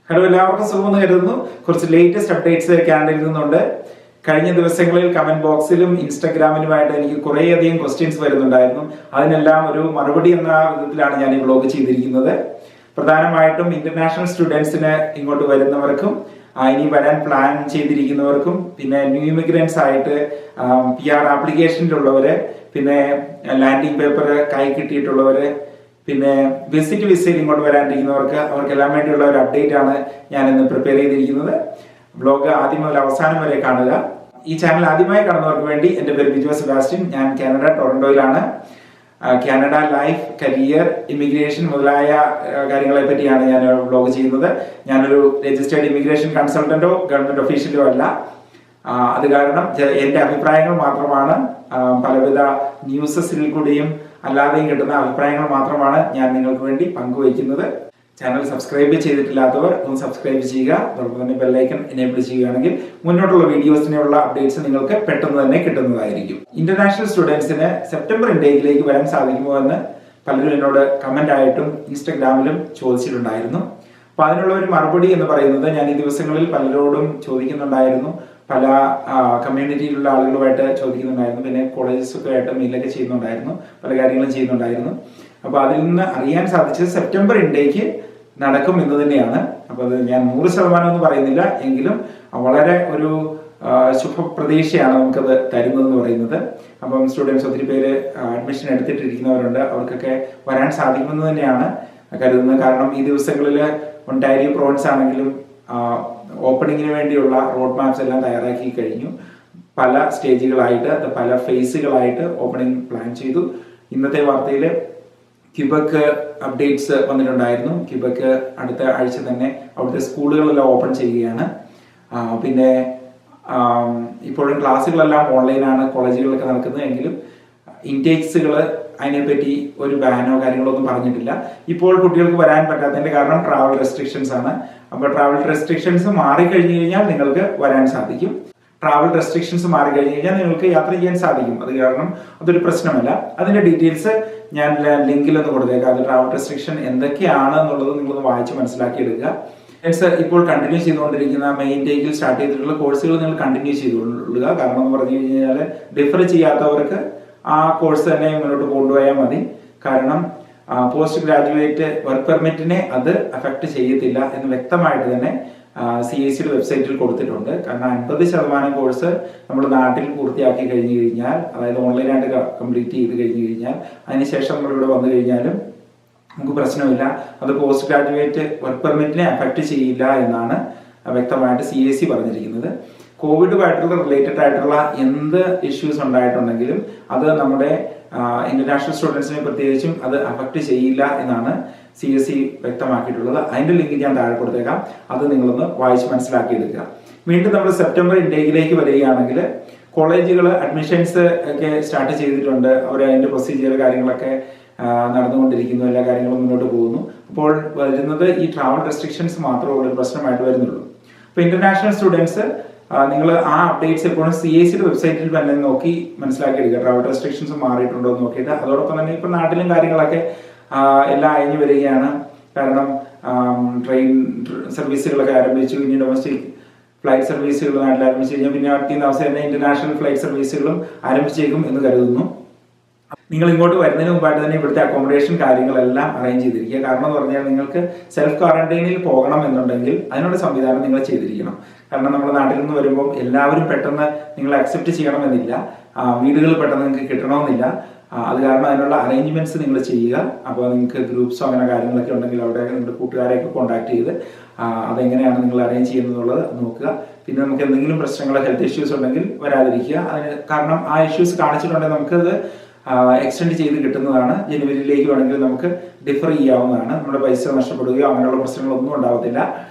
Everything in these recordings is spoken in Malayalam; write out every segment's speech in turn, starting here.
ഹലോ, എല്ലാവർക്കും സുഖമെന്ന് കരുതുന്നു. കുറച്ച് ലേറ്റസ്റ്റ് അപ്ഡേറ്റ്സ് കാനഡയിൽ നിന്നുണ്ട്. കഴിഞ്ഞ ദിവസങ്ങളിൽ കമന്റ് ബോക്സിലും ഇൻസ്റ്റാഗ്രാമിലുമായിട്ട് എനിക്ക് കുറേയധികം ക്വസ്റ്റ്യൻസ് വരുന്നുണ്ടായിരുന്നു. അതിനെല്ലാം ഒരു മറുപടി എന്ന വിധത്തിലാണ് ഞാൻ ഈ വ്ലോഗ് ചെയ്തിരിക്കുന്നത്. പ്രധാനമായിട്ടും ഇന്റർനാഷണൽ സ്റ്റുഡൻസിന് ഇങ്ങോട്ട് വരുന്നവർക്കും ഇനി വരാൻ പ്ലാൻ ചെയ്തിരിക്കുന്നവർക്കും പിന്നെ ന്യൂ ഇമിഗ്രൻസ് ആയിട്ട് PR ആപ്ലിക്കേഷനിലുള്ളവര്, പിന്നെ ലാൻഡിംഗ് പേപ്പർ കൈ കിട്ടിയിട്ടുള്ളവര്, പിന്നെ വിസിറ്റ് വിസയിൽ ഇങ്ങോട്ട് വരാനിരിക്കുന്നവർക്ക് അവർക്കെല്ലാം വേണ്ടിയുള്ള ഒരു അപ്ഡേറ്റ് ആണ് ഞാൻ ഇന്ന് പ്രിപ്പയർ ചെയ്തിരിക്കുന്നത്. ബ്ലോഗ് ആദ്യം മുതൽ അവസാനം വരെ കാണുക. ഈ ചാനൽ ആദ്യമായി കാണുന്നവർക്ക് വേണ്ടി എൻ്റെ പേര് ബിജു സെബാസ്റ്റ്യൻ. ഞാൻ കാനഡ ടൊറന്റോയിലാണ്. കാനഡ ലൈഫ്, കരിയർ, ഇമിഗ്രേഷൻ മുതലായ കാര്യങ്ങളെ പറ്റിയാണ് ഞാൻ വ്ലോഗ് ചെയ്യുന്നത്. ഞാനൊരു രജിസ്റ്റേർഡ് ഇമിഗ്രേഷൻ കൺസൾട്ടന്റോ ഗവൺമെന്റ് ഒഫീഷ്യലോ അല്ല. അത് കാരണം എൻ്റെ അഭിപ്രായങ്ങൾ മാത്രമാണ്, പലവിധ ന്യൂസസിൽ കൂടിയും അല്ലാതെയും കിട്ടുന്ന അഭിപ്രായങ്ങൾ മാത്രമാണ് ഞാൻ നിങ്ങൾക്ക് വേണ്ടി പങ്കുവയ്ക്കുന്നത്. ചാനൽ സബ്സ്ക്രൈബ് ചെയ്തിട്ടില്ലാത്തവർ ഒന്ന് സബ്സ്ക്രൈബ് ചെയ്യുക. അതോടൊപ്പം തന്നെ ബെല്ലൈക്കൺ എനേബിൾ ചെയ്യുകയാണെങ്കിൽ മുന്നോട്ടുള്ള വീഡിയോസിനുള്ള അപ്ഡേറ്റ്സ് നിങ്ങൾക്ക് പെട്ടെന്ന് തന്നെ കിട്ടുന്നതായിരിക്കും. ഇന്റർനാഷണൽ സ്റ്റുഡൻസിന് സെപ്റ്റംബർ ഇൻടേക്കിലേക്ക് വരാൻ സാധിക്കുമോ എന്ന് പലരും എന്നോട് കമന്റ് ആയിട്ടും ഇൻസ്റ്റഗ്രാമിലും ചോദിച്ചിട്ടുണ്ടായിരുന്നു. അപ്പൊ അതിനുള്ള ഒരു മറുപടി എന്ന് പറയുന്നത്, ഞാൻ ഈ ദിവസങ്ങളിൽ പലരോടും ചോദിക്കുന്നുണ്ടായിരുന്നു, പല കമ്മ്യൂണിറ്റിയിലുള്ള ആളുകളുമായിട്ട് ചോദിക്കുന്നുണ്ടായിരുന്നു, പിന്നെ കോളേജസൊക്കെ ആയിട്ട് മെയിലൊക്കെ ചെയ്യുന്നുണ്ടായിരുന്നു, പല കാര്യങ്ങളും ചെയ്യുന്നുണ്ടായിരുന്നു. അപ്പൊ അതിൽ നിന്ന് അറിയാൻ സാധിച്ചത് സെപ്റ്റംബർ ഇൻടേക്ക് നടക്കും എന്ന് തന്നെയാണ്. അപ്പൊ അത് ഞാൻ 100% എന്ന് പറയുന്നില്ല, എങ്കിലും വളരെ ഒരു ശുഭപ്രതീക്ഷയാണ് നമുക്കത് തരുന്നതെന്ന് പറയുന്നത്. അപ്പം സ്റ്റുഡൻസ് ഒത്തിരി പേര് അഡ്മിഷൻ എടുത്തിട്ടിരിക്കുന്നവരുണ്ട്. അവർക്കൊക്കെ വരാൻ സാധിക്കുമെന്ന് തന്നെയാണ് കരുതുന്നത്. കാരണം ഈ ദിവസങ്ങളിൽ ഒണ്ടാരിയോ പ്രോവിൻസ് ആണെങ്കിലും ഓപ്പണിങ്ങിന് വേണ്ടിയുള്ള റോഡ് മാപ്സ് എല്ലാം തയ്യാറാക്കി കഴിഞ്ഞു. പല സ്റ്റേജുകളായിട്ട്, പല ഫേസുകളായിട്ട് ഓപ്പണിംഗ് പ്ലാൻ ചെയ്തു. ഇന്നത്തെ വാർത്തയിൽ ക്യൂബക്ക് അപ്ഡേറ്റ്സ് വന്നിട്ടുണ്ടായിരുന്നു. ക്യൂബക്ക് അടുത്ത ആഴ്ച തന്നെ അവിടുത്തെ സ്കൂളുകളെല്ലാം ഓപ്പൺ ചെയ്യുകയാണ്. പിന്നെ ഇപ്പോഴും ക്ലാസ്സുകളെല്ലാം ഓൺലൈനാണ് കോളേജുകളിലൊക്കെ നടക്കുന്നത്. എങ്കിലും ഇൻടേക്സുകൾ അതിനെപ്പറ്റി ഒരു ബാനോ കാര്യങ്ങളോ ഒന്നും പറഞ്ഞിട്ടില്ല. ഇപ്പോൾ കുട്ടികൾക്ക് വരാൻ പറ്റാത്തതിന്റെ കാരണം ട്രാവൽ റെസ്ട്രിക്ഷൻസ് ആണ്. അപ്പോൾ ട്രാവൽ റെസ്ട്രിക്ഷൻസ് മാറിക്കഴിഞ്ഞു കഴിഞ്ഞാൽ നിങ്ങൾക്ക് വരാൻ സാധിക്കും. ട്രാവൽ റെസ്ട്രിക്ഷൻസ് മാറിക്കഴിഞ്ഞു കഴിഞ്ഞാൽ നിങ്ങൾക്ക് യാത്ര ചെയ്യാൻ സാധിക്കും. അത് കാരണം അതൊരു പ്രശ്നമല്ല. അതിന്റെ ഡീറ്റെയിൽസ് ഞാൻ ലിങ്കിൽ ഒന്ന് കൊടുത്തേക്കാം. അത് ട്രാവൽ റെസ്ട്രിക്ഷൻ എന്തൊക്കെയാണ് എന്നുള്ളത് നിങ്ങളൊന്ന് വായിച്ച് മനസ്സിലാക്കി എടുക്കുക. ഇപ്പോൾ കണ്ടിന്യൂ ചെയ്തുകൊണ്ടിരിക്കുന്ന മെയിൻ ടേക്കിൽ സ്റ്റാർട്ട് ചെയ്തിട്ടുള്ള കോഴ്സുകൾ നിങ്ങൾ കണ്ടിന്യൂ ചെയ്തുകൊള്ളുക. കാരണം എന്ന് പറഞ്ഞു കഴിഞ്ഞാൽ ഡിഫർ ചെയ്യാത്തവർക്ക് ആ കോഴ്സ് തന്നെ മുന്നോട്ട് കൊണ്ടുപോയാൽ മതി. കാരണം പോസ്റ്റ് ഗ്രാജുവേറ്റ് വർക്ക് പെർമിറ്റിനെ അത് അഫക്ട് ചെയ്യത്തില്ല എന്ന് വ്യക്തമായിട്ട് തന്നെ CACയുടെ വെബ്സൈറ്റിൽ കൊടുത്തിട്ടുണ്ട്. കാരണം 50% കോഴ്സ് നമ്മൾ നാട്ടിൽ പൂർത്തിയാക്കി കഴിഞ്ഞു കഴിഞ്ഞാൽ, അതായത് ഓൺലൈനായിട്ട് കംപ്ലീറ്റ് ചെയ്ത് കഴിഞ്ഞു കഴിഞ്ഞാൽ, അതിനുശേഷം നമ്മൾ ഇവിടെ വന്നു കഴിഞ്ഞാലും നമുക്ക് പ്രശ്നമില്ല. അത് പോസ്റ്റ് ഗ്രാജുവേറ്റ് വർക്ക് പെർമിറ്റിനെ അഫക്ട് ചെയ്യില്ല എന്നാണ് വ്യക്തമായിട്ട് CAC പറഞ്ഞിരിക്കുന്നത്. കോവിഡുമായിട്ടുള്ള റിലേറ്റഡ് ആയിട്ടുള്ള എന്ത് ഇഷ്യൂസ് ഉണ്ടായിട്ടുണ്ടെങ്കിലും അത് നമ്മുടെ ഇന്റർനാഷണൽ സ്റ്റുഡൻസിനെ പ്രത്യേകിച്ചും അത് അഫക്ട് ചെയ്യില്ല എന്നാണ് CAC വ്യക്തമാക്കിയിട്ടുള്ളത്. അതിന്റെ ലിങ്ക് ഞാൻ താഴെ കൊടുത്തേക്കാം. അത് നിങ്ങളൊന്ന് വായിച്ച് മനസ്സിലാക്കി എടുക്കുക. വീണ്ടും നമ്മൾ സെപ്റ്റംബർ ഇൻടേക്കിലേക്ക് വരികയാണെങ്കിൽ കോളേജുകൾ അഡ്മിഷൻസ് ഒക്കെ സ്റ്റാർട്ട് ചെയ്തിട്ടുണ്ട്. അവർ അതിന്റെ പ്രൊസീജിയർ കാര്യങ്ങളൊക്കെ നടന്നുകൊണ്ടിരിക്കുന്നു. എല്ലാ കാര്യങ്ങളും മുന്നോട്ട് പോകുന്നു. അപ്പോൾ വരുന്നത് ഈ ട്രാവൽ റെസ്ട്രിക്ഷൻസ് മാത്രമേ ഒരു പ്രശ്നമായിട്ട് വരുന്നുള്ളൂ. അപ്പൊ ഇന്റർനാഷണൽ സ്റ്റുഡൻസ് നിങ്ങൾ ആ അപ്ഡേറ്റ്സ് എപ്പോഴും CACയുടെ വെബ്സൈറ്റിൽ തന്നെ നോക്കി മനസ്സിലാക്കി എടുക്കുക. ട്രാവൽ റെസ്ട്രിക്ഷൻസ് മാറിയിട്ടുണ്ടോ എന്ന് നോക്കിയിട്ട്. അതോടൊപ്പം തന്നെ ഇപ്പൊ നാട്ടിലും കാര്യങ്ങളൊക്കെ എല്ലാം അയഞ്ഞു വരികയാണ്. കാരണം ട്രെയിൻ സർവീസുകളൊക്കെ ആരംഭിച്ചു. ഇനി ഡൊമസ്റ്റിക് ഫ്ലൈറ്റ് സർവീസുകൾ നാട്ടിൽ ആരംഭിച്ചു കഴിഞ്ഞാൽ പിന്നെ അടുത്ത ദിവസം തന്നെ ഇന്റർനാഷണൽ ഫ്ലൈറ്റ് സർവീസുകളും ആരംഭിച്ചേക്കും എന്ന് കരുതുന്നു. നിങ്ങൾ ഇങ്ങോട്ട് വരുന്നതിന് മുമ്പായിട്ട് തന്നെ ഇവിടുത്തെ അക്കോമഡേഷൻ കാര്യങ്ങളെല്ലാം അറേഞ്ച് ചെയ്തിരിക്കുക. കാരണം എന്ന് പറഞ്ഞാൽ നിങ്ങൾക്ക് സെൽഫ് ക്വാറന്റൈനിൽ പോകണം എന്നുണ്ടെങ്കിൽ അതിനുള്ള സംവിധാനം നിങ്ങൾ ചെയ്തിരിക്കണം. കാരണം നമ്മുടെ നാട്ടിൽ നിന്ന് വരുമ്പോൾ എല്ലാവരും പെട്ടെന്ന് നിങ്ങളെ അക്സെപ്റ്റ് ചെയ്യണമെന്നില്ല. വീടുകൾ പെട്ടെന്ന് നിങ്ങൾക്ക് കിട്ടണമെന്നില്ല. അത് കാരണം അതിനുള്ള അറേഞ്ച്മെന്റ്സ് നിങ്ങൾ ചെയ്യുക. അപ്പോൾ നിങ്ങൾക്ക് ഗ്രൂപ്പ്സോ അങ്ങനെ കാര്യങ്ങളൊക്കെ ഉണ്ടെങ്കിൽ അവിടെ നിങ്ങളുടെ കൂട്ടുകാരെയൊക്കെ കോൺടാക്ട് ചെയ്ത് അതെങ്ങനെയാണ് നിങ്ങൾ അറേഞ്ച് ചെയ്യുന്നതുള്ളത് നോക്കുക. പിന്നെ നമുക്ക് എന്തെങ്കിലും പ്രശ്നങ്ങൾ, ഹെൽത്ത് ഇഷ്യൂസ് ഉണ്ടെങ്കിൽ വരാതിരിക്കുക. അതിന് കാരണം ആ ഇഷ്യൂസ് കാണിച്ചിട്ടുണ്ടെങ്കിൽ നമുക്കത് എക്സ്റ്റെൻഡ് ചെയ്ത് കിട്ടുന്നതാണ്. ജനുവരിയിലേക്ക് വേണമെങ്കിൽ നമുക്ക് ഡിഫർ ചെയ്യാവുന്നതാണ്. നമ്മുടെ പൈസ നഷ്ടപ്പെടുകയോ അങ്ങനെയുള്ള പ്രശ്നങ്ങളൊന്നും ഉണ്ടാവത്തില്ല.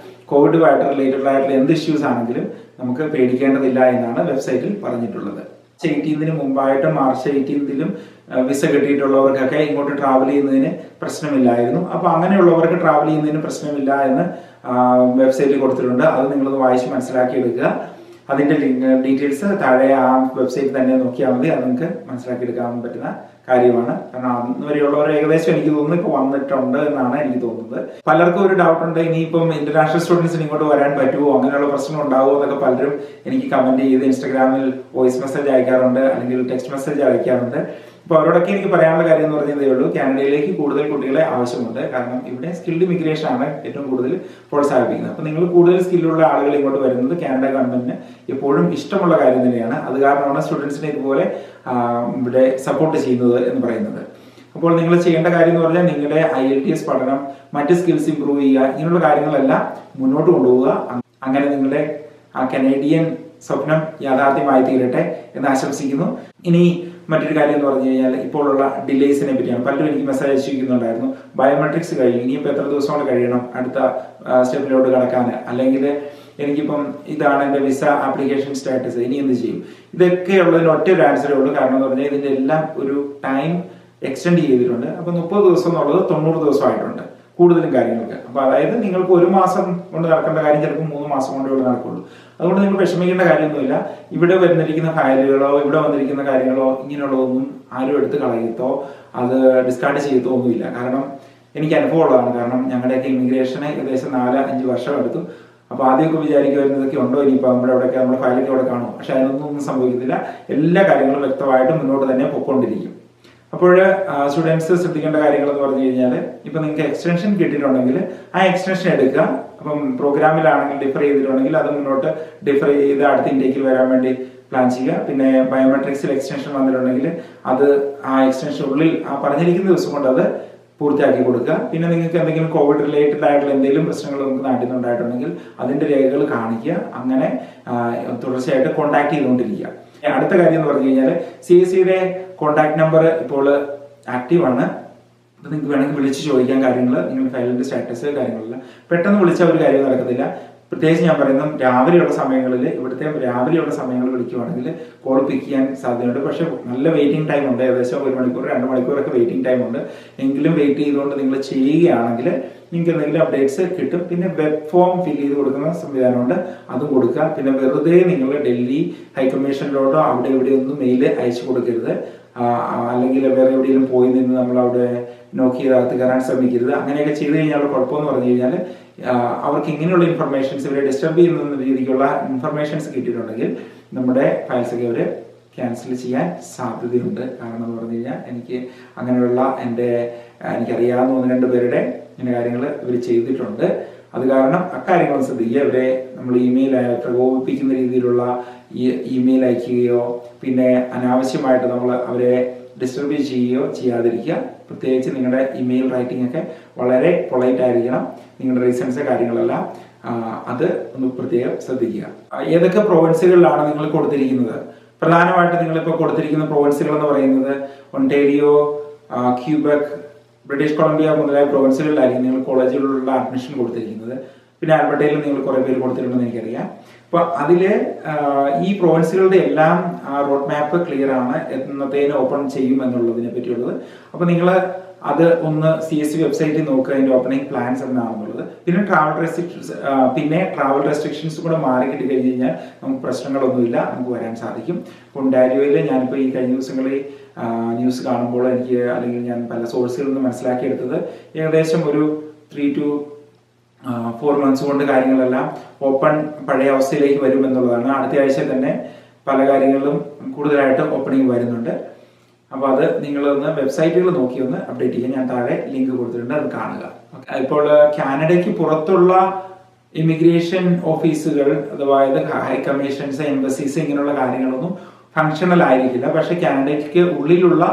കോവിഡുമായിട്ട് റിലേറ്റഡ് ആയിട്ടുള്ള എന്ത് ഇഷ്യൂസ് ആണെങ്കിലും നമുക്ക് പേടിക്കേണ്ടതില്ല എന്നാണ് വെബ്സൈറ്റിൽ പറഞ്ഞിട്ടുള്ളത്. 18 മുമ്പായിട്ട് മാർച്ച് 18 വിസ കിട്ടിയിട്ടുള്ളവർക്കൊക്കെ ഇങ്ങോട്ട് ട്രാവൽ ചെയ്യുന്നതിന് പ്രശ്നമില്ലായിരുന്നു. അപ്പൊ അങ്ങനെയുള്ളവർക്ക് ട്രാവൽ ചെയ്യുന്നതിന് പ്രശ്നമില്ല എന്ന് വെബ്സൈറ്റിൽ കൊടുത്തിട്ടുണ്ട്. അത് നിങ്ങളൊന്ന് വായിച്ച് മനസ്സിലാക്കി എടുക്കുക. അതിന്റെ ഡീറ്റെയിൽസ് താഴെ ആ വെബ്സൈറ്റ് തന്നെ നോക്കിയാൽ മതി. അത് നിങ്ങൾക്ക് മനസ്സിലാക്കി എടുക്കാൻ പറ്റുന്ന കാര്യമാണ്. കാരണം അന്ന് വരെയുള്ളവർ ഏകദേശം എനിക്ക് തോന്നുന്നു ഇപ്പോൾ വന്നിട്ടുണ്ട് എന്നാണ് എനിക്ക് തോന്നുന്നത്. പലർക്കും ഒരു ഡൗട്ട് ഉണ്ട്, ഇനിയിപ്പം ഇന്റർനാഷണൽ സ്റ്റുഡൻസിന് ഇങ്ങോട്ട് വരാൻ പറ്റുമോ, അങ്ങനെയുള്ള പ്രശ്നം ഉണ്ടാവുമോ എന്നൊക്കെ പലരും എനിക്ക് കമന്റ് ചെയ്ത് ഇൻസ്റ്റാഗ്രാമിൽ വോയിസ് മെസ്സേജ് അയക്കാറുണ്ട്, അല്ലെങ്കിൽ ടെക്സ്റ്റ് മെസ്സേജ് അയക്കാറുണ്ട്. അപ്പോൾ അവരോടൊക്കെ എനിക്ക് പറയാനുള്ള കാര്യം എന്ന് പറഞ്ഞതേ ഉള്ളൂ, കാനഡയിലേക്ക് കൂടുതൽ കുട്ടികളെ ആവശ്യമുണ്ട്. കാരണം ഇവിടെ സ്കിൽഡ് ഇമിഗ്രേഷൻ ആണ് ഏറ്റവും കൂടുതൽ പ്രോത്സാഹിപ്പിക്കുന്നത്. അപ്പോൾ നിങ്ങൾ കൂടുതൽ സ്കില്ലുള്ള ആളുകൾ ഇങ്ങോട്ട് വരുന്നത് കാനഡ ഗവൺമെന്റിന് എപ്പോഴും ഇഷ്ടമുള്ള കാര്യം തന്നെയാണ്. അത് കാരണമാണ് സ്റ്റുഡൻസിനെ ഇതുപോലെ ഇവിടെ സപ്പോർട്ട് ചെയ്യുന്നത് എന്ന് പറയുന്നത്. അപ്പോൾ നിങ്ങൾ ചെയ്യേണ്ട കാര്യം എന്ന് പറഞ്ഞാൽ നിങ്ങളുടെ IELTS പഠനം, മറ്റ് സ്കിൽസ് ഇംപ്രൂവ് ചെയ്യുക, ഇങ്ങനെയുള്ള കാര്യങ്ങളെല്ലാം മുന്നോട്ട് കൊണ്ടുപോവുക. അങ്ങനെ നിങ്ങളുടെ ആ കനേഡിയൻ സ്വപ്നം യാഥാർത്ഥ്യമായി തീരട്ടെ എന്ന് ആശംസിക്കുന്നു. ഇനി മറ്റൊരു കാര്യം എന്ന് പറഞ്ഞു കഴിഞ്ഞാൽ ഇപ്പോഴുള്ള ഡിലേസിനെ പറ്റിയാണ്. പലരും എനിക്ക് മെസ്സേജ് അയച്ചിരിക്കുന്നുണ്ടായിരുന്നു, ബയോമെട്രിക്സ് കഴിഞ്ഞു, ഇനിയിപ്പോൾ എത്ര ദിവസം കൊണ്ട് കഴിയണം അടുത്ത സ്റ്റെപ്പിലോട്ട് കടക്കാൻ, അല്ലെങ്കിൽ എനിക്കിപ്പം ഇതാണ് എൻ്റെ വിസ ആപ്ലിക്കേഷൻ സ്റ്റാറ്റസ്, ഇനി എന്ത് ചെയ്യും? ഇതൊക്കെ ഉള്ളതിന് ഒറ്റ ഒരു ആൻസറേ ഉള്ളൂ. കാരണം എന്ന് പറഞ്ഞാൽ ഇതിൻ്റെ എല്ലാം ഒരു ടൈം എക്സ്റ്റെൻഡ് ചെയ്തിട്ടുണ്ട്. അപ്പോൾ 30 ദിവസം എന്നുള്ളത് 90 ദിവസമായിട്ടുണ്ട് കൂടുതലും കാര്യങ്ങൾക്ക്. അപ്പോൾ അതായത് നിങ്ങൾക്ക് 1 മാസം കൊണ്ട് നടക്കേണ്ട കാര്യം ചിലപ്പോൾ 3 മാസം കൊണ്ടേ ഇവിടെ നടക്കുള്ളൂ. അതുകൊണ്ട് നിങ്ങൾ വിഷമിക്കേണ്ട കാര്യമൊന്നുമില്ല. ഇവിടെ വന്നിരിക്കുന്ന ഫയലുകളോ ഇവിടെ വന്നിരിക്കുന്ന കാര്യങ്ങളോ ഇങ്ങനെയുള്ളതൊന്നും ആരും എടുത്ത് കളയത്തോ അത് ഡിസ്കാർഡ് ചെയ്യത്തോ ഒന്നുമില്ല. കാരണം എനിക്ക് അനുഭവം ഉള്ളതാണ്. കാരണം ഞങ്ങളുടെയൊക്കെ ഇമിഗ്രേഷന് ഏകദേശം 4-5 വർഷം എടുത്തു. അപ്പോൾ ആദ്യമൊക്കെ വിചാരിക്കുമായിരുന്നു ഇതൊക്കെ ഉണ്ടോ, ഇനിയിപ്പോൾ നമ്മുടെ അവിടെയൊക്കെ നമ്മുടെ ഫയലൊക്കെ അവിടെ കാണും. പക്ഷെ അതിനൊന്നും സംഭവിക്കത്തില്ല. എല്ലാ കാര്യങ്ങളും വ്യക്തമായിട്ട് മുന്നോട്ട് തന്നെ പൊയ്ക്കൊണ്ടിരിക്കും. അപ്പോൾ സ്റ്റുഡൻസ് ശ്രദ്ധിക്കേണ്ട കാര്യങ്ങൾ എന്ന് പറഞ്ഞു കഴിഞ്ഞാൽ, ഇപ്പം നിങ്ങൾക്ക് എക്സ്റ്റൻഷൻ കിട്ടിയിട്ടുണ്ടെങ്കിൽ ആ എക്സ്റ്റൻഷൻ എടുക്കുക. അപ്പം പ്രോഗ്രാമിലാണെങ്കിൽ ഡിഫർ ചെയ്തിട്ടുണ്ടെങ്കിൽ അത് മുന്നോട്ട് ഡിഫർ ചെയ്ത് അടുത്ത ഇൻടേക്കിൽ വരാൻ വേണ്ടി പ്ലാൻ ചെയ്യുക. പിന്നെ ബയോമെട്രിക്സിൽ എക്സ്റ്റൻഷൻ വന്നിട്ടുണ്ടെങ്കിൽ അത് ആ എക്സ്റ്റൻഷൻ ഉള്ളിൽ ആ പറഞ്ഞിരിക്കുന്ന ദിവസം കൊണ്ട് അത് പൂർത്തിയാക്കി കൊടുക്കുക. പിന്നെ നിങ്ങൾക്ക് എന്തെങ്കിലും കോവിഡ് റിലേറ്റഡ് ആയിട്ടുള്ള എന്തെങ്കിലും പ്രശ്നങ്ങൾ നമുക്ക് നാട്ടിൽ നിന്നുണ്ടായിട്ടുണ്ടെങ്കിൽ അതിന്റെ രേഖകൾ കാണിക്കുക. അങ്ങനെ തുടർച്ചയായിട്ട് കോൺടാക്ട് ചെയ്തുകൊണ്ടിരിക്കുക. അടുത്ത കാര്യം എന്ന് പറഞ്ഞു കഴിഞ്ഞാൽ CSCയുടെ കോൺടാക്ട് നമ്പർ ഇപ്പോൾ ആക്റ്റീവ് ആണ്. അപ്പോൾ നിങ്ങൾക്ക് വേണമെങ്കിൽ വിളിച്ച് ചോദിക്കാൻ കാര്യങ്ങൾ, നിങ്ങളുടെ ഫയലിന്റെ സ്റ്റാറ്റസ് കാര്യങ്ങളെല്ലാം. പെട്ടെന്ന് വിളിച്ചാൽ ഒരു കാര്യം നടക്കത്തില്ല. പ്രത്യേകിച്ച് ഞാൻ പറയുന്നത് രാവിലെയുള്ള സമയങ്ങളിൽ, ഇവിടുത്തെ രാവിലെയുള്ള സമയങ്ങളിൽ വിളിക്കുവാണെങ്കിൽ കോൾ പിക്ക് ചെയ്യാൻ സാധ്യതയുണ്ട്. പക്ഷെ നല്ല വെയിറ്റിംഗ് ടൈം ഉണ്ട്, ഏകദേശം 1 മണിക്കൂർ 2 മണിക്കൂറൊക്കെ വെയിറ്റിംഗ് ടൈം ഉണ്ട്. എങ്കിലും വെയിറ്റ് ചെയ്തുകൊണ്ട് നിങ്ങൾ ചെയ്യുകയാണെങ്കിൽ നിങ്ങൾക്ക് എന്തെങ്കിലും അപ്ഡേറ്റ്സ് കിട്ടും. പിന്നെ വെബ് ഫോം ഫിൽ ചെയ്ത് കൊടുക്കുന്ന സംവിധാനമുണ്ട്, അതും കൊടുക്കുക. പിന്നെ വെറുതെ നിങ്ങൾ ഡൽഹി ഹൈക്കമ്മീഷനിലോട്ടോ അവിടെ ഇവിടെ ഒന്നും മെയിൽ അയച്ചു കൊടുക്കരുത്. അല്ലെങ്കിൽ വേറെ എവിടെയെങ്കിലും പോയി നിന്ന് നമ്മൾ അവിടെ നോക്കി ചെയ്തകത്ത് കയറാൻ ശ്രമിക്കരുത്. അങ്ങനെയൊക്കെ ചെയ്ത് കഴിഞ്ഞാൽ കുഴപ്പമെന്ന് പറഞ്ഞു കഴിഞ്ഞാൽ അവർക്ക് ഇങ്ങനെയുള്ള ഇൻഫർമേഷൻസ് ഇവരെ ഡിസ്റ്റർബ് ചെയ്യുന്ന രീതിക്കുള്ള ഇൻഫർമേഷൻസ് കിട്ടിയിട്ടുണ്ടെങ്കിൽ നമ്മുടെ ഫയൽസൊക്കെ അവർ ക്യാൻസൽ ചെയ്യാൻ സാധ്യതയുണ്ട്. കാരണം എന്ന് പറഞ്ഞു കഴിഞ്ഞാൽ എനിക്ക് അങ്ങനെയുള്ള എനിക്കറിയാവുന്ന 1-2 പേരുടെ ഇങ്ങനെ കാര്യങ്ങൾ ഇവർ ചെയ്തിട്ടുണ്ട്. അത് കാരണം അക്കാര്യങ്ങൾ ശ്രദ്ധിക്കുക. ഇവരെ നമ്മൾ ഇമെയിൽ പ്രകോപിപ്പിക്കുന്ന രീതിയിലുള്ള ഇമെയിൽ അയക്കുകയോ പിന്നെ അനാവശ്യമായിട്ട് നമ്മൾ അവരെ ഡിസ്റ്റർബ് ചെയ്യുകയോ ചെയ്യാതിരിക്കുക. പ്രത്യേകിച്ച് നിങ്ങളുടെ ഇമെയിൽ റൈറ്റിംഗ് ഒക്കെ വളരെ പൊളൈറ്റ് ആയിരിക്കണം. നിങ്ങളുടെ റീസൺസ് കാര്യങ്ങളെല്ലാം അത് ഒന്ന് പ്രത്യേകം ശ്രദ്ധിക്കുക. ഏതൊക്കെ പ്രൊവിൻസുകളിലാണ് നിങ്ങൾ കൊടുത്തിരിക്കുന്നത്? പ്രധാനമായിട്ട് നിങ്ങളിപ്പോൾ കൊടുത്തിരിക്കുന്ന പ്രൊവിൻസുകൾ എന്ന് പറയുന്നത് ഒണ്ടേരിയോ, ക്യൂബക്, ബ്രിട്ടീഷ് കൊളംബിയ മുതലായ പ്രൊവിൻസുകളിലായിരിക്കും നിങ്ങൾ കോളേജുകളിലുള്ള അഡ്മിഷൻ കൊടുത്തിരിക്കുന്നത്. പിന്നെ ആൽബർട്ടയിലും നിങ്ങൾ കുറേ പേര് കൊടുത്തിട്ടുണ്ടെന്ന് എനിക്കറിയാം. അപ്പൊ അതില് ഈ പ്രൊവിൻസുകളുടെ എല്ലാം റോഡ് മാപ്പ് ക്ലിയർ ആണ്, എന്നത്തേന് ഓപ്പൺ ചെയ്യും എന്നുള്ളതിനെ പറ്റിയുള്ളത്. അപ്പൊ നിങ്ങൾ അത് ഒന്ന് CSC വെബ്സൈറ്റിൽ നോക്കുക, അതിന്റെ ഓപ്പണിംഗ് പ്ലാൻസ് എന്താണെന്നുള്ളത്. പിന്നെ ട്രാവൽ റെസ്ട്രിക്ഷൻസ് കൂടെ മാറി കിട്ടി കഴിഞ്ഞ് കഴിഞ്ഞാൽ നമുക്ക് പ്രശ്നങ്ങളൊന്നുമില്ല, നമുക്ക് വരാൻ സാധിക്കും. ഒണ്ടാരിയോയിൽ ഞാനിപ്പോൾ ഈ കഴിഞ്ഞ ദിവസങ്ങളിൽ ന്യൂസ് കാണുമ്പോൾ എനിക്ക്, അല്ലെങ്കിൽ ഞാൻ പല സോഴ്സുകളിൽ നിന്ന് മനസ്സിലാക്കിയെടുത്തത്, ഏകദേശം ഒരു 3 to 4 മന്ത്സ് കൊണ്ട് കാര്യങ്ങളെല്ലാം ഓപ്പൺ പഴയ അവസ്ഥയിലേക്ക് വരുമെന്നുള്ളതാണ്. അടുത്ത ആഴ്ച തന്നെ പല കാര്യങ്ങളിലും കൂടുതലായിട്ട് ഓപ്പണിംഗ് വരുന്നുണ്ട്. അപ്പോൾ അത് നിങ്ങളൊന്ന് വെബ്സൈറ്റുകൾ നോക്കി ഒന്ന് അപ്ഡേറ്റ് ചെയ്യുക. ഞാൻ താഴെ ലിങ്ക് കൊടുത്തിട്ടുണ്ട്, അത് കാണുക. ഇപ്പോൾ കാനഡയ്ക്ക് പുറത്തുള്ള ഇമിഗ്രേഷൻ ഓഫീസുകൾ, അതായത് ഹൈ കമ്മീഷൻസ്, എംബസീസ്, ഇങ്ങനെയുള്ള കാര്യങ്ങളൊന്നും ഫങ്ഷണൽ ആയിരിക്കില്ല. പക്ഷെ കാനഡയ്ക്ക് ഉള്ളിലുള്ള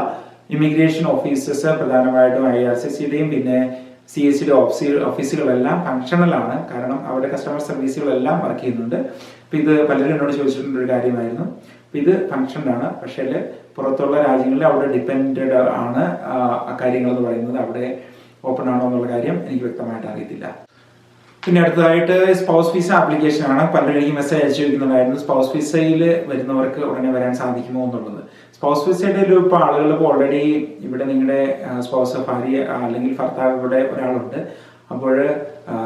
ഇമിഗ്രേഷൻ ഓഫീസസ് പ്രധാനമായിട്ടും IRCCയുടെയും പിന്നെ CSCയുടെ ഓഫീസുകളെല്ലാം ഫങ്ഷണൽ ആണ്. കാരണം അവിടെ കസ്റ്റമർ സർവീസുകളെല്ലാം വർക്ക് ചെയ്യുന്നുണ്ട്. അപ്പൊ ഇത് പലരും എന്നോട് ചോദിച്ചിട്ടുള്ള ഒരു കാര്യമായിരുന്നു. അപ്പൊ ഇത് ഫങ്ഷണൽ ആണ്. പക്ഷേ പുറത്തുള്ള രാജ്യങ്ങളിൽ അവിടെ ഡിപ്പെൻഡഡ് ആണ് കാര്യങ്ങൾ എന്ന് പറയുന്നത്. അവിടെ ഓപ്പൺ ആണോ എന്നുള്ള കാര്യം എനിക്ക് വ്യക്തമായിട്ട് അറിയത്തില്ല. പിന്നെ അടുത്തതായിട്ട് സ്പൗസ് വിസ ആപ്ലിക്കേഷൻ ആണ്. പലരും എനിക്ക് മെസ്സേജ് അയച്ചു ചോദിക്കുന്നുണ്ടായിരുന്നു, സ്പൗസ് വിസയിൽ വരുന്നവർക്ക് ഉടനെ വരാൻ സാധിക്കുമോ എന്നുള്ളത്. സ്പൗസ് വിസയുടെ ഇപ്പോൾ ആളുകൾ ഓൾറെഡി ഇവിടെ നിങ്ങളുടെ സ്പൗസ്, ഭാര്യ അല്ലെങ്കിൽ ഭർത്താവ് ഇവിടെ ഒരാളുണ്ട്. അപ്പോൾ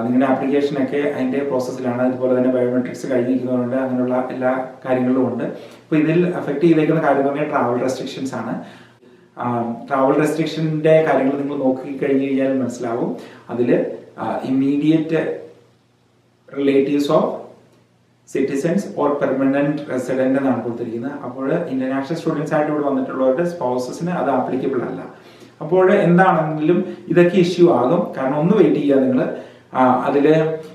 നിങ്ങളുടെ ആപ്ലിക്കേഷനൊക്കെ അതിൻ്റെ പ്രോസസ്സിലാണ്. അതുപോലെ തന്നെ ബയോമെട്രിക്സ് കഴിഞ്ഞിരിക്കുന്നതുകൊണ്ട് അങ്ങനെയുള്ള എല്ലാ കാര്യങ്ങളും ഉണ്ട്. അപ്പോൾ ഇതിൽ അഫക്റ്റ് ചെയ്തേക്കുന്ന കാര്യം എന്ന് പറഞ്ഞാൽ ട്രാവൽ റെസ്ട്രിക്ഷൻസ് ആണ്. ട്രാവൽ റെസ്ട്രിക്ഷൻ്റെ കാര്യങ്ങൾ നിങ്ങൾ നോക്കി കഴിഞ്ഞ് കഴിഞ്ഞാൽ മനസ്സിലാവും. അതിൽ immediate relatives of citizens or permanent resident എന്നാണ് കൊടുത്തിരിക്കുന്നത്. അപ്പോൾ ഇന്റർനാഷണൽ സ്റ്റുഡൻസ് ആയിട്ട് ഇവിടെ വന്നിട്ടുള്ളവരുടെ സ്പൗസസിന് അത് ആപ്ലിക്കബിൾ അല്ല. അപ്പോൾ എന്താണെങ്കിലും ഇതൊക്കെ ഇഷ്യൂ ആകും. കാരണം ഒന്ന് വെയിറ്റ് ചെയ്യുക നിങ്ങൾ. അതിൽ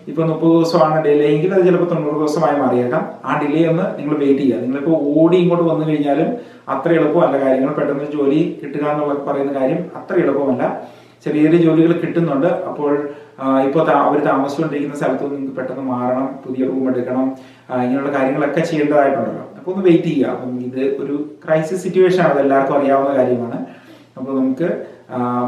ഇപ്പോൾ 30 ദിവസമാണ് ഡിലേ എങ്കിൽ അത് ചിലപ്പോൾ 90 ദിവസമായി മാറിയേക്കാം. ആ ഡിലേ ഒന്ന് നിങ്ങൾ വെയിറ്റ് ചെയ്യുക. നിങ്ങളിപ്പോൾ ഓടി ഇങ്ങോട്ട് വന്നു കഴിഞ്ഞാലും അത്ര എളുപ്പമല്ല കാര്യങ്ങൾ. പെട്ടെന്ന് ജോലി കിട്ടുക എന്നുള്ള പറയുന്ന കാര്യം അത്ര എളുപ്പമല്ല. ചെറിയ ചെറിയ ജോലികൾ കിട്ടുന്നുണ്ട്. അപ്പോൾ ഇപ്പോൾ അവർ താമസിച്ചുകൊണ്ടിരിക്കുന്ന സ്ഥലത്ത് നിങ്ങൾക്ക് പെട്ടെന്ന് മാറണം, പുതിയ റൂം എടുക്കണം, ഇങ്ങനെയുള്ള കാര്യങ്ങളൊക്കെ ചെയ്യേണ്ടതായിട്ടുണ്ടല്ലോ. അപ്പോൾ ഒന്ന് വെയിറ്റ് ചെയ്യുക. അപ്പം ഇത് ഒരു ക്രൈസിസ് സിറ്റുവേഷൻ ആണ്, അത് എല്ലാവർക്കും അറിയാവുന്ന കാര്യമാണ്. അപ്പോൾ നമുക്ക്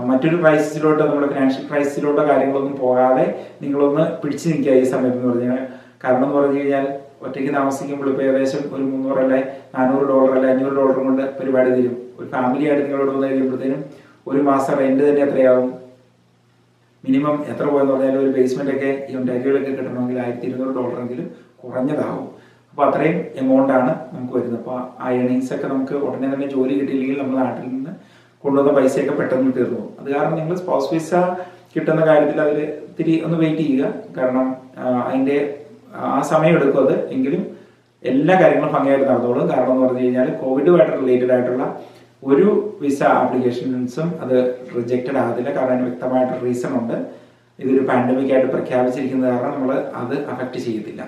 മറ്റൊരു ക്രൈസിസിലോട്ടോ, നമ്മുടെ ഫിനാൻഷ്യൽ ക്രൈസിസിലോട്ടോ കാര്യങ്ങളൊന്നും പോകാതെ നിങ്ങളൊന്ന് പിടിച്ചു നിൽക്കുക ഈ സമയത്ത് എന്ന് പറഞ്ഞാൽ. കാരണം എന്ന് പറഞ്ഞു കഴിഞ്ഞാൽ ഒറ്റയ്ക്ക് താമസിക്കുമ്പോൾ ഇപ്പോൾ ഏകദേശം ഒരു $300 അല്ലെ $400 അല്ലെ $500 കൊണ്ട് പരിപാടി തരും. ഒരു ഫാമിലി ആയിട്ട് നിങ്ങളോട് വന്ന് കഴിയുമ്പോഴത്തേനും ഒരു മാസം റെന്റ് തന്നെ എത്രയാവും? മിനിമം എത്ര പോയെന്ന് പറഞ്ഞാൽ ഒരു ബേസ്മെന്റ് ഒക്കെ ഈ ഒണ്ടാരിയോയിലൊക്കെ കിട്ടണമെങ്കിൽ $1200 കുറഞ്ഞതാവും. അപ്പോൾ അത്രയും എമൗണ്ട് ആണ് നമുക്ക് വരുന്നത്. അപ്പോൾ ആ ഏണിങ്സ് ഒക്കെ നമുക്ക് ഉടനെ തന്നെ ജോലി കിട്ടിയില്ലെങ്കിൽ നമ്മുടെ നാട്ടിൽ നിന്ന് കൊണ്ടുവന്ന പൈസയൊക്കെ പെട്ടെന്ന് തീർന്നു. അത് കാരണം നിങ്ങൾ സ്പൗസ് വിസ കിട്ടുന്ന കാര്യത്തിൽ അതിൽ ഇത്തിരി ഒന്ന് വെയിറ്റ് ചെയ്യുക. കാരണം അതിൻ്റെ ആ സമയം എടുക്കും അത്. എങ്കിലും എല്ലാ കാര്യങ്ങളും ഭംഗിയായിട്ട് നടന്നോളും. കാരണം എന്ന് പറഞ്ഞു കഴിഞ്ഞാൽ കോവിഡുമായിട്ട് റിലേറ്റഡ് ആയിട്ടുള്ള ഒരു വിസ ആപ്ലിക്കേഷൻസും അത് റിജക്റ്റഡ് ആകത്തില്ല. കാരണം അതിന് വ്യക്തമായിട്ട് റീസൺ ഉണ്ട്. ഇതൊരു പാൻഡമിക് ആയിട്ട് പ്രഖ്യാപിച്ചിരിക്കുന്നത് കാരണം നമ്മൾ അത് അഫക്റ്റ് ചെയ്യത്തില്ല.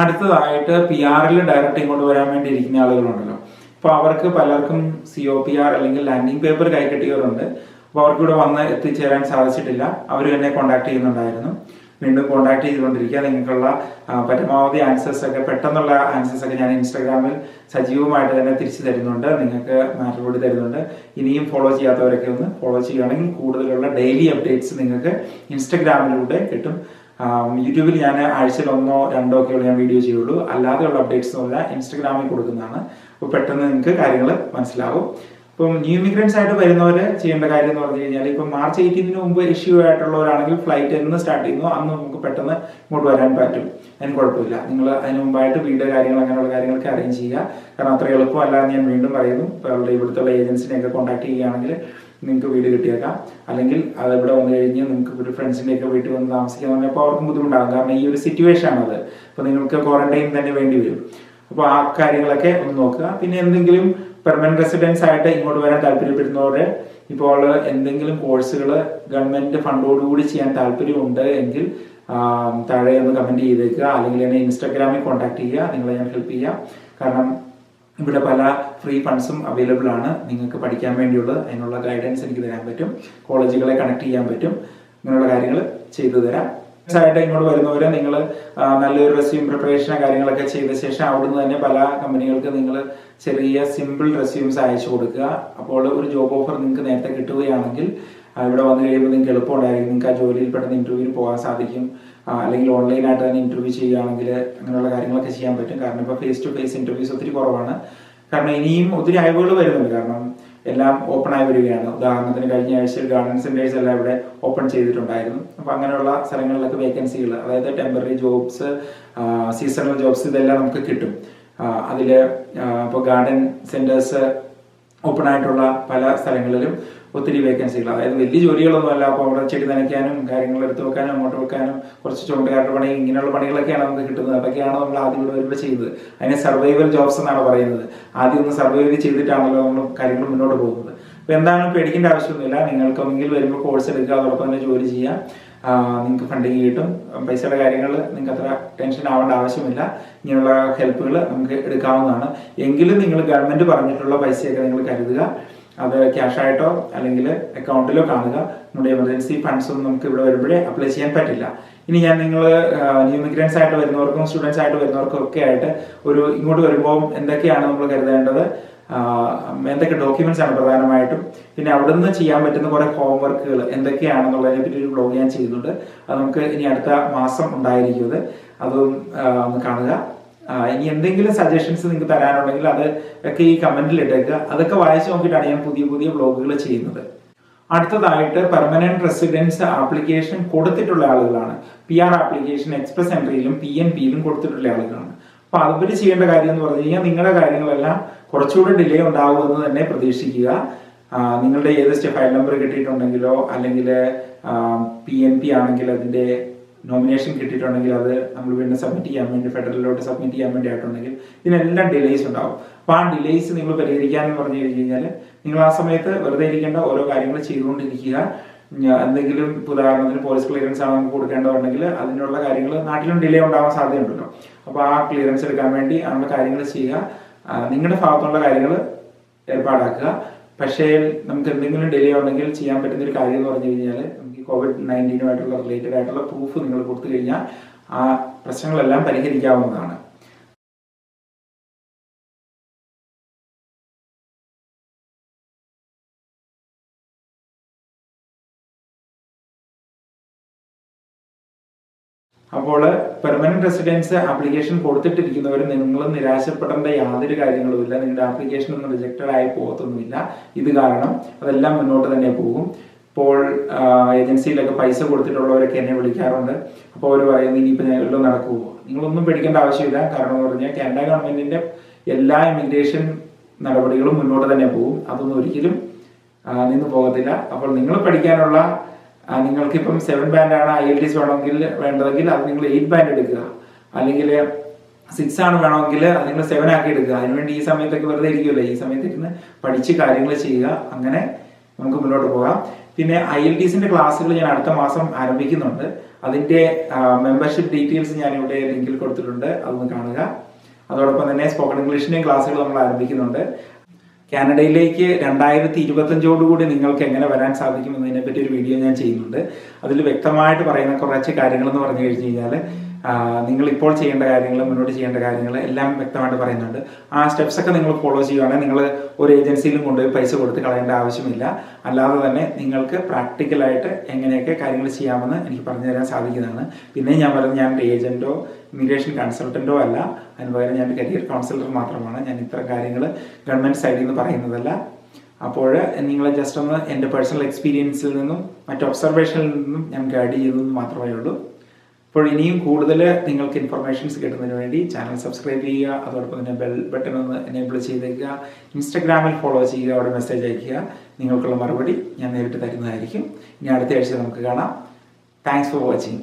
അടുത്തതായിട്ട് PR ഡയറക്റ്റ് ഇങ്ങോട്ട് വരാൻ വേണ്ടി ഇരിക്കുന്ന ആളുകളുണ്ടല്ലോ. അപ്പോൾ അവർക്ക് പലർക്കും COPR അല്ലെങ്കിൽ ലാൻഡിംഗ് പേപ്പർ കൈക്കിട്ടിയവരുണ്ട്. അപ്പോൾ അവർക്ക് ഇവിടെ വന്ന് എത്തിച്ചേരാൻ സാധിച്ചിട്ടില്ല. അവർ എന്നെ കോൺടാക്ട് ചെയ്യുന്നുണ്ടായിരുന്നു. വീണ്ടും കോൺടാക്ട് ചെയ്തുകൊണ്ടിരിക്കുക. നിങ്ങൾക്കുള്ള പരമാവധി ആൻസേഴ്സ് ഒക്കെ, പെട്ടെന്നുള്ള ആൻസേഴ്സ് ഒക്കെ ഞാൻ ഇൻസ്റ്റാഗ്രാമിൽ സജീവമായിട്ട് തന്നെ തിരിച്ചു തരുന്നുണ്ട്. നിങ്ങൾക്ക് മാറ്റർ കൂടി തരുന്നുണ്ട്. ഇനിയും ഫോളോ ചെയ്യാത്തവരൊക്കെ ഒന്ന് ഫോളോ ചെയ്യുകയാണെങ്കിൽ കൂടുതലുള്ള ഡെയിലി അപ്ഡേറ്റ്സ് നിങ്ങൾക്ക് ഇൻസ്റ്റാഗ്രാമിലൂടെ കിട്ടും. യൂട്യൂബിൽ ഞാൻ ആഴ്ചയിൽ 1-2 ഒക്കെയുള്ള ഞാൻ വീഡിയോ ചെയ്യുള്ളൂ. അല്ലാതെയുള്ള അപ്ഡേറ്റ്സ് എല്ലാം ഇൻസ്റ്റാഗ്രാമിൽ കൊടുക്കുന്നതാണ്. അപ്പോൾ പെട്ടെന്ന് നിങ്ങൾക്ക് കാര്യങ്ങൾ മനസ്സിലാവും. ഇപ്പം ന്യൂ ഇമിഗ്രൻസ് ആയിട്ട് വരുന്നവർ ചെയ്യേണ്ട കാര്യം എന്ന് പറഞ്ഞു കഴിഞ്ഞാൽ, ഇപ്പം March 18 മുമ്പ് ഇഷ്യൂ ആയിട്ടുള്ളവരാണെങ്കിൽ ഫ്ലൈറ്റ് എന്ന് സ്റ്റാർട്ട് ചെയ്യുന്നു അന്ന് നമുക്ക് പെട്ടെന്ന് ഇങ്ങോട്ട് വരാൻ പറ്റും. അതിന് കുഴപ്പമില്ല. നിങ്ങൾ അതിന് മുമ്പായിട്ട് വീട് കാര്യങ്ങൾ അങ്ങനെയുള്ള കാര്യങ്ങളൊക്കെ അറേഞ്ച് ചെയ്യുക. കാരണം അത്ര എളുപ്പമല്ല എന്ന് ഞാൻ വീണ്ടും പറയുന്നു. ഇപ്പോൾ ഇവിടുത്തെ ഏജൻസിനെയൊക്കെ കോൺടാക്ട് ചെയ്യുകയാണെങ്കിൽ നിങ്ങൾക്ക് വീട് കിട്ടിയേക്കാം. അല്ലെങ്കിൽ അത് ഇവിടെ വന്നു കഴിഞ്ഞ് നിങ്ങൾക്ക് ഒരു ഫ്രണ്ട്സിൻ്റെയൊക്കെ വീട്ടിൽ വന്ന് താമസിക്കാൻ പറഞ്ഞപ്പോൾ അവർക്കും ബുദ്ധിമുട്ടാകും. കാരണം ഈ ഒരു സിറ്റുവേഷൻ ആണത്. അപ്പോൾ നിങ്ങൾക്ക് ക്വാറന്റൈൻ തന്നെ വേണ്ടി വരും. അപ്പോൾ ആ കാര്യങ്ങളൊക്കെ ഒന്ന് നോക്കുക. പിന്നെ എന്തെങ്കിലും പെർമനന്റ് റെസിഡൻസ് ആയിട്ട് ഇങ്ങോട്ട് വരാൻ താല്പര്യപ്പെടുന്നവരെ ഇപ്പോൾ എന്തെങ്കിലും കോഴ്സുകൾ ഗവൺമെന്റ് ഫണ്ടോടുകൂടി ചെയ്യാൻ താല്പര്യമുണ്ട് എങ്കിൽ താഴെ ഒന്ന് കമന്റ് ചെയ്തേക്കുക. അല്ലെങ്കിൽ എന്നെ ഇൻസ്റ്റാഗ്രാമിൽ കോൺടാക്ട് ചെയ്യുക. നിങ്ങളെ ഞാൻ ഹെൽപ്പ് ചെയ്യാം. കാരണം ഇവിടെ പല ഫ്രീ ഫണ്ട്സും അവൈലബിൾ ആണ് നിങ്ങൾക്ക് പഠിക്കാൻ വേണ്ടിയുള്ളത്. അതിനുള്ള ഗൈഡൻസ് എനിക്ക് തരാൻ പറ്റും. കോളേജുകളെ കണക്ട് ചെയ്യാൻ പറ്റും. അങ്ങനെയുള്ള കാര്യങ്ങൾ ചെയ്തു തരാം. ആയിട്ട് ഇങ്ങോട്ട് വരുന്നവരെ നിങ്ങൾ നല്ലൊരു റെസ്യൂം പ്രിപ്പറേഷനോ കാര്യങ്ങളൊക്കെ ചെയ്ത ശേഷം അവിടുന്ന് തന്നെ പല കമ്പനികൾക്ക് നിങ്ങൾ ചെറിയ സിമ്പിൾ റെസ്യൂംസ് അയച്ചു കൊടുക്കുക. അപ്പോൾ ഒരു ജോബ് ഓഫർ നിങ്ങൾക്ക് നേരത്തെ കിട്ടുകയാണെങ്കിൽ ഇവിടെ വന്നു കഴിയുമ്പോൾ നിങ്ങൾക്ക് എളുപ്പമുണ്ടായിരിക്കും. നിങ്ങൾക്ക് ആ ജോലിയിൽ പെട്ടെന്ന് ഇന്റർവ്യൂവിന് പോകാൻ സാധിക്കും. അല്ലെങ്കിൽ ഓൺലൈനായിട്ട് തന്നെ ഇന്റർവ്യൂ ചെയ്യുകയാണെങ്കിൽ അങ്ങനെയുള്ള കാര്യങ്ങളൊക്കെ ചെയ്യാൻ പറ്റും. കാരണം ഇപ്പോൾ ഫേസ് ടു ഫേസ് ഇന്റർവ്യൂസ് ഒത്തിരി കുറവാണ്. കാരണം ഇനിയും ഒത്തിരി അയവുകൾ വരുന്നുണ്ട്. കാരണം എല്ലാം ഓപ്പൺ ആയി വരികയാണ്. ഉദാഹരണത്തിന് കഴിഞ്ഞ ആഴ്ചയിൽ ഗാർഡൻ സെന്റേഴ്സ് എല്ലാം ഇവിടെ ഓപ്പൺ ചെയ്തിട്ടുണ്ടായിരുന്നു. അപ്പോൾ അങ്ങനെയുള്ള സ്ഥലങ്ങളിലൊക്കെ വേക്കൻസികൾ, അതായത് ടെമ്പററി ജോബ്സ്, സീസണൽ ജോബ്സ്, ഇതെല്ലാം നമുക്ക് കിട്ടും. അതിൽ ഇപ്പോൾ ഗാർഡൻ സെന്റേഴ്സ് ഓപ്പൺ ആയിട്ടുള്ള പല സ്ഥലങ്ങളിലും ഒത്തിരി വേക്കൻസികൾ, അതായത് വലിയ ജോലികളൊന്നുമല്ല. അപ്പോൾ അവിടെ ചെടി നനയ്ക്കാനും കാര്യങ്ങൾ എടുത്തു വെക്കാനും അങ്ങോട്ട് വെക്കാനും കുറച്ച് ചുമട്ടുകാരുടെ പണി, ഇങ്ങനെയുള്ള പണികളൊക്കെയാണ് നമുക്ക് കിട്ടുന്നത്. അതൊക്കെയാണ് നമ്മൾ ആദ്യം ഇവിടെ ചെയ്യുന്നത്. അതിനെ സർവൈവൽ ജോബ്സ് എന്നാണ് പറയുന്നത്. ആദ്യം ഒന്ന് സർവൈവ് ചെയ്തിട്ടാണല്ലോ നമ്മൾ കാര്യങ്ങൾ മുന്നോട്ട് പോകുന്നത്. അപ്പോൾ എന്താണ് പേടിക്കേണ്ട ആവശ്യമൊന്നുമില്ല. നിങ്ങൾക്ക് ഒന്നെങ്കിൽ വരുമ്പോൾ കോഴ്സ് എടുക്കുക, അതോടൊപ്പം തന്നെ ജോലി ചെയ്യാം. നിങ്ങൾക്ക് ഫണ്ടിങ് കിട്ടും. പൈസയുടെ കാര്യങ്ങൾ നിങ്ങൾക്ക് അത്ര ടെൻഷൻ ആവേണ്ട ആവശ്യമില്ല. ഇങ്ങനെയുള്ള ഹെൽപ്പുകൾ നമുക്ക് എടുക്കാവുന്നതാണ്. എങ്കിലും നിങ്ങൾ ഗവൺമെന്റ് പറഞ്ഞിട്ടുള്ള പൈസയൊക്കെ നിങ്ങൾ കരുതുക. അത് ക്യാഷ് ആയിട്ടോ അല്ലെങ്കിൽ അക്കൗണ്ടിലോ കാണുക. നമ്മുടെ എമർജൻസി ഫണ്ട്സ് ഒന്നും നമുക്ക് ഇവിടെ വരുമ്പോഴേ അപ്ലൈ ചെയ്യാൻ പറ്റില്ല. ഇനി ഞാൻ നിങ്ങൾ ന്യൂ ഇമിഗ്രൻസ് ആയിട്ട് വരുന്നവർക്കും സ്റ്റുഡൻസ് ആയിട്ട് വരുന്നവർക്കും ഒക്കെ ആയിട്ട് ഒരു ഇങ്ങോട്ട് വരുമ്പോൾ എന്തൊക്കെയാണ് നമ്മൾ കരുതേണ്ടത്, എന്തൊക്കെ ഡോക്യുമെന്റ്സ് ആണ് പ്രധാനമായിട്ടും, പിന്നെ അവിടുന്ന് ചെയ്യാൻ പറ്റുന്ന കുറെ ഹോംവർക്കുകൾ എന്തൊക്കെയാണെന്നുള്ളതിനെ പറ്റി ഒരു ബ്ലോഗ് ഞാൻ ചെയ്യുന്നുണ്ട്. അത് നമുക്ക് ഇനി അടുത്ത മാസം ഉണ്ടായിരിക്കും. അതും ഒന്ന് കാണുക. ഇനി എന്തെങ്കിലും സജഷൻസ് നിങ്ങൾക്ക് തരാനുണ്ടെങ്കിൽ അത് ഒക്കെ ഈ കമന്റിൽ ഇട്ടേക്കുക. അതൊക്കെ വായിച്ചു നോക്കിയിട്ടാണ് ഞാൻ പുതിയ പുതിയ ബ്ലോഗുകൾ ചെയ്യുന്നത്. അടുത്തതായിട്ട് പെർമനന്റ് റെസിഡൻസ് ആപ്ലിക്കേഷൻ കൊടുത്തിട്ടുള്ള ആളുകളാണ്. PR ആപ്ലിക്കേഷൻ എക്സ്പ്രസ് എൻട്രിയിലും PNPയിലും കൊടുത്തിട്ടുള്ള ആളുകളാണ്. അപ്പൊ അതുപരി ചെയ്യേണ്ട കാര്യം എന്ന് പറഞ്ഞു കഴിഞ്ഞാൽ നിങ്ങളുടെ കാര്യങ്ങളെല്ലാം കുറച്ചുകൂടി ഡിലേ ഉണ്ടാകുമെന്ന് തന്നെ പ്രതീക്ഷിക്കുക. നിങ്ങളുടെ ഏത് ഫയൽ നമ്പർ കിട്ടിയിട്ടുണ്ടെങ്കിലോ അല്ലെങ്കിൽ PNP ആണെങ്കിൽ അതിൻ്റെ നോമിനേഷൻ കിട്ടിയിട്ടുണ്ടെങ്കിൽ അത് നമ്മൾ വീണ്ടും സബ്മിറ്റ് ചെയ്യാൻ വേണ്ടി ഫെഡറലിലോട്ട് സബ്മിറ്റ് ചെയ്യാൻ വേണ്ടി ആയിട്ടുണ്ടെങ്കിൽ ഇതിനെല്ലാം ഡിലേസ് ഉണ്ടാവും. അപ്പോൾ ആ ഡിലേസ് നിങ്ങൾ പരിഹരിക്കാമെന്ന് പറഞ്ഞു കഴിഞ്ഞാൽ നിങ്ങൾ ആ സമയത്ത് വെറുതെ ഇരിക്കേണ്ട, ഓരോ കാര്യങ്ങൾ ചെയ്തുകൊണ്ടിരിക്കുക. എന്തെങ്കിലും ഉദാഹരണത്തിന് പോലീസ് ക്ലിയറൻസ് ആണ് നമുക്ക് കൊടുക്കേണ്ടതുണ്ടെങ്കിൽ അതിനുള്ള കാര്യങ്ങൾ നാട്ടിലും ഡിലേ ഉണ്ടാവാൻ സാധ്യതയുണ്ടല്ലോ. അപ്പോൾ ആ ക്ലിയറൻസ് എടുക്കാൻ വേണ്ടി അതിനുള്ള കാര്യങ്ങൾ ചെയ്യുക, നിങ്ങളുടെ ഭാഗത്തുള്ള കാര്യങ്ങൾ ഏർപ്പാടാക്കുക. പക്ഷേ നമുക്ക് എന്തെങ്കിലും ഡിലേ ഉണ്ടെങ്കിൽ ചെയ്യാൻ പറ്റുന്ന ഒരു കാര്യം എന്ന് പറഞ്ഞു കഴിഞ്ഞാൽ നമുക്ക് COVID-19 റിലേറ്റഡ് ആയിട്ടുള്ള പ്രൂഫ് നിങ്ങൾ കൊടുത്തു കഴിഞ്ഞാൽ ആ പ്രശ്നങ്ങളെല്ലാം പരിഹരിക്കാവുന്നതാണ്. അപ്പോൾ പെർമനന്റ് റെസിഡൻസ് ആപ്ലിക്കേഷൻ കൊടുത്തിട്ടിരിക്കുന്നവർ നിങ്ങൾ നിരാശപ്പെടേണ്ട യാതൊരു കാര്യങ്ങളുമില്ല. നിങ്ങളുടെ ആപ്ലിക്കേഷൻ ഒന്നും റിജക്റ്റഡ് ആയി പോകത്തൊന്നുമില്ല. ഇത് കാരണം അതെല്ലാം മുന്നോട്ട് തന്നെ പോകും. ഇപ്പോൾ ഏജൻസിയിലൊക്കെ പൈസ കൊടുത്തിട്ടുള്ളവരൊക്കെ എന്നെ വിളിക്കാറുണ്ട്. അപ്പോൾ അവർ പറയുന്നത് ഇനിയിപ്പോൾ ഞങ്ങളിലും നടക്കുമോ? നിങ്ങളൊന്നും പേടിക്കേണ്ട ആവശ്യമില്ല. കാരണം എന്ന് പറഞ്ഞാൽ കാനഡ ഗവൺമെന്റിന്റെ എല്ലാ ഇമിഗ്രേഷൻ നടപടികളും മുന്നോട്ട് തന്നെ പോകും. അതൊന്നും ഒരിക്കലും നിന്ന് പോകത്തില്ല. അപ്പോൾ നിങ്ങൾ പഠിക്കാനുള്ള നിങ്ങൾക്കിപ്പം 7 ബാൻഡാണ് IELTS വേണ്ടതെങ്കിൽ അത് നിങ്ങൾ 8 ബാൻഡ് എടുക്കുക, അല്ലെങ്കിൽ 6 ആണ് വേണമെങ്കിൽ അത് നിങ്ങൾ 7 ആക്കി എടുക്കുക. അതിനുവേണ്ടി ഈ സമയത്തൊക്കെ വെറുതെ ഇരിക്കുമല്ലോ, ഈ സമയത്ത് ഇരുന്ന് പഠിച്ച് കാര്യങ്ങൾ ചെയ്യുക. അങ്ങനെ നമുക്ക് മുന്നോട്ട് പോകാം. പിന്നെ IELTSന്റെ ക്ലാസ്സുകൾ ഞാൻ അടുത്ത മാസം ആരംഭിക്കുന്നുണ്ട്. അതിന്റെ മെമ്പർഷിപ്പ് ഡീറ്റെയിൽസ് ഞാൻ ഇവിടെ ലിങ്കിൽ കൊടുത്തിട്ടുണ്ട്, അതൊന്ന് കാണുക. അതോടൊപ്പം തന്നെ സ്പോക്കൺ ഇംഗ്ലീഷിന്റെയും ക്ലാസ്സുകൾ നമ്മൾ ആരംഭിക്കുന്നുണ്ട്. കാനഡയിലേക്ക് 2025 നിങ്ങൾക്ക് എങ്ങനെ വരാൻ സാധിക്കുമെന്നതിനെ പറ്റി ഒരു വീഡിയോ ഞാൻ ചെയ്യുന്നുണ്ട്. അതിൽ വ്യക്തമായിട്ട് പറയുന്ന കുറച്ച് കാര്യങ്ങൾ എന്ന് പറഞ്ഞു കഴിഞ്ഞു കഴിഞ്ഞാൽ നിങ്ങൾ ഇപ്പോൾ ചെയ്യേണ്ട കാര്യങ്ങൾ, മുന്നോട്ട് ചെയ്യേണ്ട കാര്യങ്ങൾ എല്ലാം വ്യക്തമായിട്ട് പറയുന്നുണ്ട്. ആ സ്റ്റെപ്സ് ഒക്കെ നിങ്ങൾ ഫോളോ ചെയ്യുകയാണെങ്കിൽ നിങ്ങൾ ഒരു ഏജൻസിയിലും കൊണ്ടുപോയി പൈസ കൊടുത്ത് കളയേണ്ട ആവശ്യമില്ല. അല്ലാതെ തന്നെ നിങ്ങൾക്ക് പ്രാക്ടിക്കലായിട്ട് എങ്ങനെയൊക്കെ കാര്യങ്ങൾ ചെയ്യാമെന്ന് എനിക്ക് പറഞ്ഞു തരാൻ സാധിക്കുന്നതാണ്. പിന്നെ ഞാൻ പറയുന്നത് ഞാൻ ഏജന്റോ ഇമിഗ്രേഷൻ കൺസൾട്ടന്റോ അല്ല, അതിന് പകരം ഞാൻ കരിയർ കൗൺസിലർ മാത്രമാണ്. ഞാൻ ഇത്തരം കാര്യങ്ങൾ ഗവൺമെന്റ് സൈഡിൽ നിന്ന് പറയുന്നതല്ല. അപ്പോൾ നിങ്ങൾ ജസ്റ്റ് ഒന്ന് എൻ്റെ പേഴ്സണൽ എക്സ്പീരിയൻസിൽ നിന്നും മറ്റ് ഒബ്സർവേഷനിൽ നിന്നും ഞാൻ ഗൈഡ് ചെയ്തതെന്ന് മാത്രമേ ഉള്ളൂ. അപ്പോൾ ഇനിയും കൂടുതൽ നിങ്ങൾക്ക് ഇൻഫർമേഷൻസ് കിട്ടുന്നതിന് വേണ്ടി ചാനൽ സബ്സ്ക്രൈബ് ചെയ്യുക. അതോടൊപ്പം തന്നെ ബെൽ ബട്ടൺ ഒന്ന് എനേബിൾ ചെയ്തേക്കുക. ഇൻസ്റ്റഗ്രാമിൽ ഫോളോ ചെയ്യുക, അവിടെ മെസ്സേജ് അയയ്ക്കുക. നിങ്ങൾക്കുള്ള മറുപടി ഞാൻ നേരിട്ട് തരുന്നതായിരിക്കും. ഇനി അടുത്ത ആഴ്ച നമുക്ക് കാണാം. Thanks for watching.